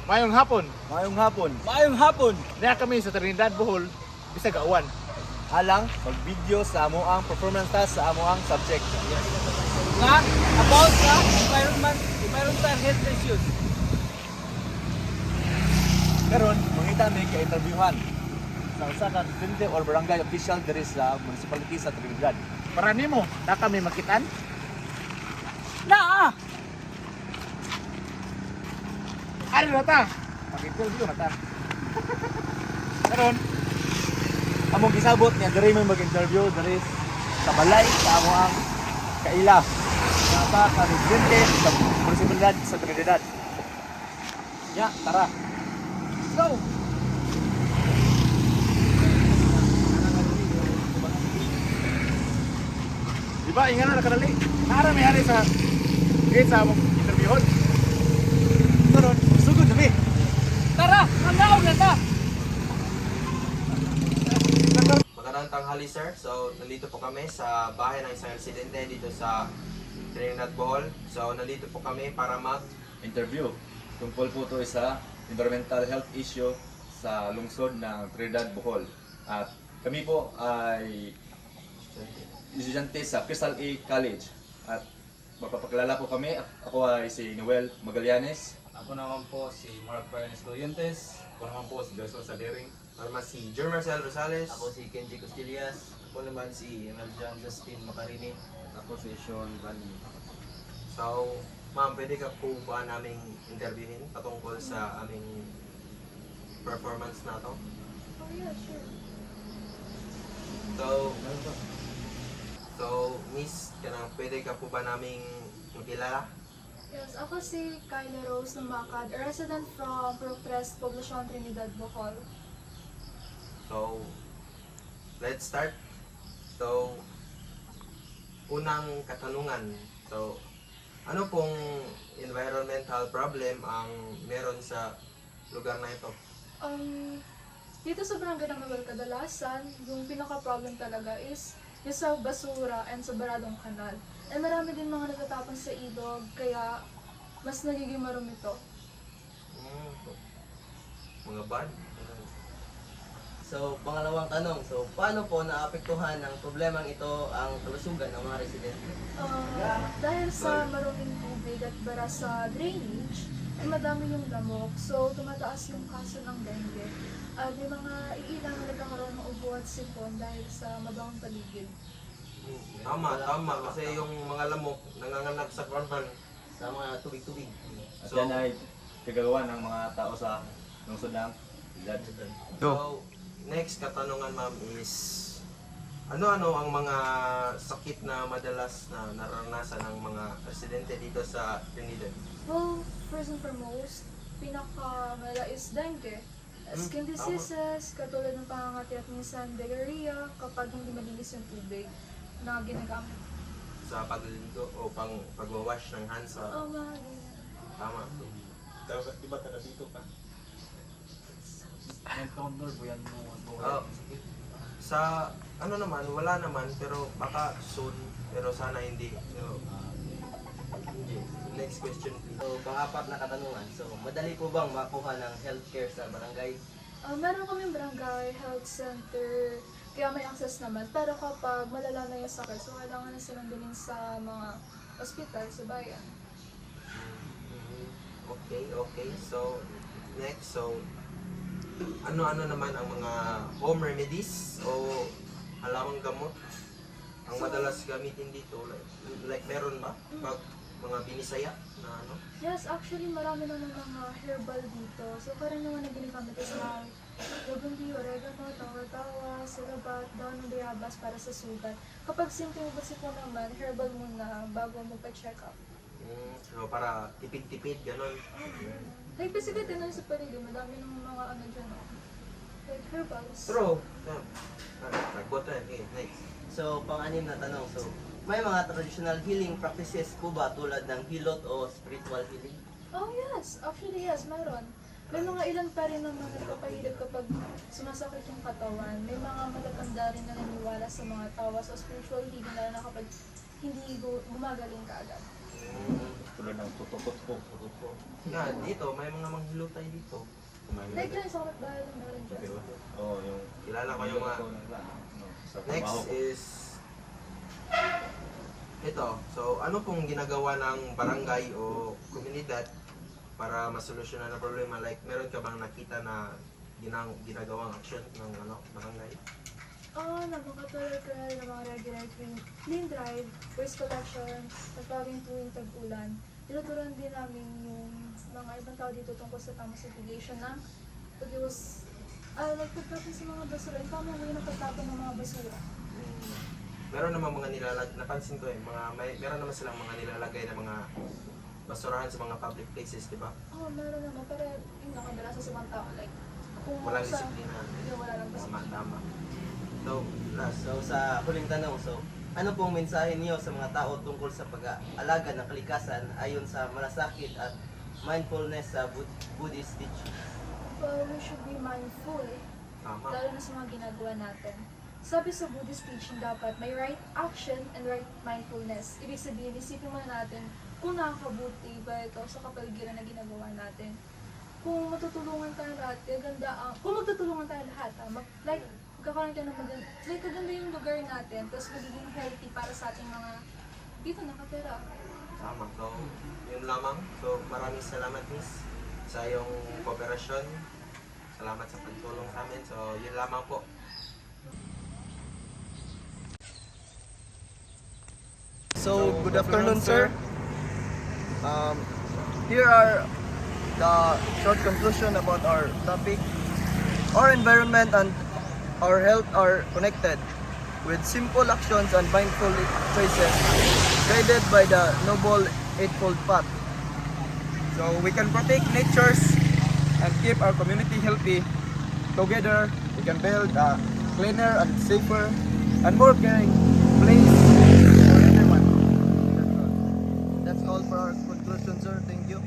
Mayong hapon. Mayong hapon. Maayong hapon. Niya kami sa Trinidad, Bohol, bisag awan. Alang mag-video sa amo ang performance task sa amo ang subject. Nga, about sa environmental health issues. Karon, mangita mi ka interviewhan sa usa ka residente or barangay official diri sa municipality sa Trinidad. Para nimo, na kami makitan. Naa! Ari na ta. Mag-interview na ta. Karon, among gisabot niya diri may mag-interview diri sa balay sa amo ang kaila. Nasa ka residente sa municipalidad sa Trinidad. Ya, tara. Go! Di ba, ingat na nakadali. Nara may hari sa gate sa among interviewon. Karon, sugod na mi. Tara! Mandaw na ta! Magandang tanghali sir. So, nandito po kami sa bahay ng isang residente dito sa Trinidad, Bohol. So, nandito po kami para Interview. Tungkol po ito sa environmental health issue sa lungsod ng Trinidad, Bohol. At kami po ay estudyante sa Crystal A College. At magpapakilala po kami. Ako ay si Noel Magallanes. Ako naman po si Mark Pernes Loyentes. Ako naman po si Joshua Sadering. Norma si Jer Marcel Rosales. Ako si Kenji Costillas. Ako naman si Emerjan Justin Macarini. Ako si Sean Bani. So, ma'am, pwede ka po ba naming interviewin patungkol sa aming performance na to? Oh yeah, sure. So, miss, pwede ka po ba naming makilala? Yes, ako si Kyla Rose Lumakad, a resident from Progress, Poblacion, Trinidad, Bohol. So, let's start. So, unang katanungan. So, ano pong environmental problem ang meron sa lugar na ito? Dito sa Barangay ng Mabal kadalasan, yung pinaka-problem talaga is yung sa basura and sa baradong kanal. And marami din mga natatapon sa ilog, kaya mas nagiging marumi ito. Mga bad? So, pangalawang tanong. So, paano po naapektuhan ng problemang ito ang kalusugan ng mga residente? Dahil sa maruming tubig at bara sa drainage, ay madami yung lamok, so tumataas yung kaso ng dengue. At may mga iilang na nagkakaroon ng ubo at sipon dahil sa mabangong paligid. Tama. Kasi yung mga lamok nanganganak sa kwarban. Sa mga tubig-tubig. At yan ay kagagawa ng mga tao sa lungsod ng Trinidad. So, next katanungan ma'am is, ano-ano ang mga sakit na madalas na naranasan ng mga residente dito sa Trinidad? Well, first and foremost, pinaka-mala is dengue. Skin diseases, katulad ng pangangati at minsan diarrhea kapag hindi malinis yung tubig na ginagamit. Sa pagliligo o pagwawash ng hands sa Mga ganyan. tama. Diba taga dito ka? Encounter po yan mo. Sa ano naman, wala naman, pero baka soon, pero sana hindi. So, next question please. So, pang-apat na katanungan. So, madali po bang makuha ng healthcare sa barangay? Meron kaming barangay health center, kaya may access naman. Pero kapag malala na yung sakit, so kailangan na silang bilhin sa mga ospital sa bayan. Okay. So, next, ano-ano naman ang mga home remedies o halamang gamot ang madalas gamitin dito? Like meron ba? Pag mga binisaya na ano? Yes, actually marami naman mga herbal dito. So karaniwan na ginagamit is mga labundi, oregano, tawa-tawa, sirabat, daon ng bayabas para sa sugat. Kapag simple po naman, herbal muna bago magpa-check up. So para tipid-tipid, ganon. Like basically, tinan sa paligid, madami ng mga ano dyan. Like herbals. True. Nagbota yan. Okay, next. So, pang-anim na tanong. So, may mga traditional healing practices po ba tulad ng hilot o spiritual healing? Oh yes, actually yes, meron. May mga ilan pa rin naman nagpapahilip kapag sumasakit yung katawan. May mga matatanda rin na naniwala sa mga tawa sa spiritual healing, lalo na kapag hindi gumagaling ka agad. tulad ng tutok-tutok. Yan, dito, may mga manghilotay dito. Like lang sa kapitbahay ng meron dyan. Oo, yung Kilala ko yung mga... sa Next trabaho ko. is... Ito, so ano pong ginagawa ng barangay o komunidad para masolusyonan ang problema? Like, meron ka bang nakita na ginagawang action ng barangay? Napakatulad ko na ng mga regular clean drive, waste collection, nagpaging tuwing tag-ulan. Tinuturuan din namin yung mga ibang tao dito tungkol sa tamang segregation ng pag-iwas, nagpagtapon sa mga basura, yung tamang way ng pagtapon ng mga basura. Meron naman mga napansin ko meron naman silang mga nilalagay na mga basurahan sa mga public places, di ba? Meron naman, pero yung nakadalasan sa mga tao, like, kung Walang sa- disiplina. Yung wala lang Tama, disiplina. tama. So, last. So sa huling tanong, so ano pong mensahe niyo sa mga tao tungkol sa pag-aalaga ng kalikasan ayon sa malasakit at mindfulness sa Buddhist teaching? Well, we should be mindful, Tama. lalo na sa mga ginagawa natin. Sabi sa Buddhist teaching, dapat may right action and right mindfulness. Ibig sabihin, isipin muna natin kung nakakabuti ba ito sa kapaligiran na ginagawa natin. Kung matutulungan tayo lahat, kung magtutulungan tayo lahat, like, magkakaroon tayo ng maganda, like, maganda yung lugar natin, tapos magiging healthy para sa ating mga dito nakatira. Tama. So, yun lamang. So, maraming salamat, Miss, sa iyong kooperasyon. Salamat sa pagtulong sa amin. So, yun lamang po. So, good afternoon, sir. Here are the short conclusion about our topic. Our environment and our health are connected with simple actions and mindful choices guided by the Noble Eightfold Path. So we can protect natures and keep our community healthy. Together, we can build a cleaner and safer and more caring place for everyone. That's all for our conclusion, sir. Thank you.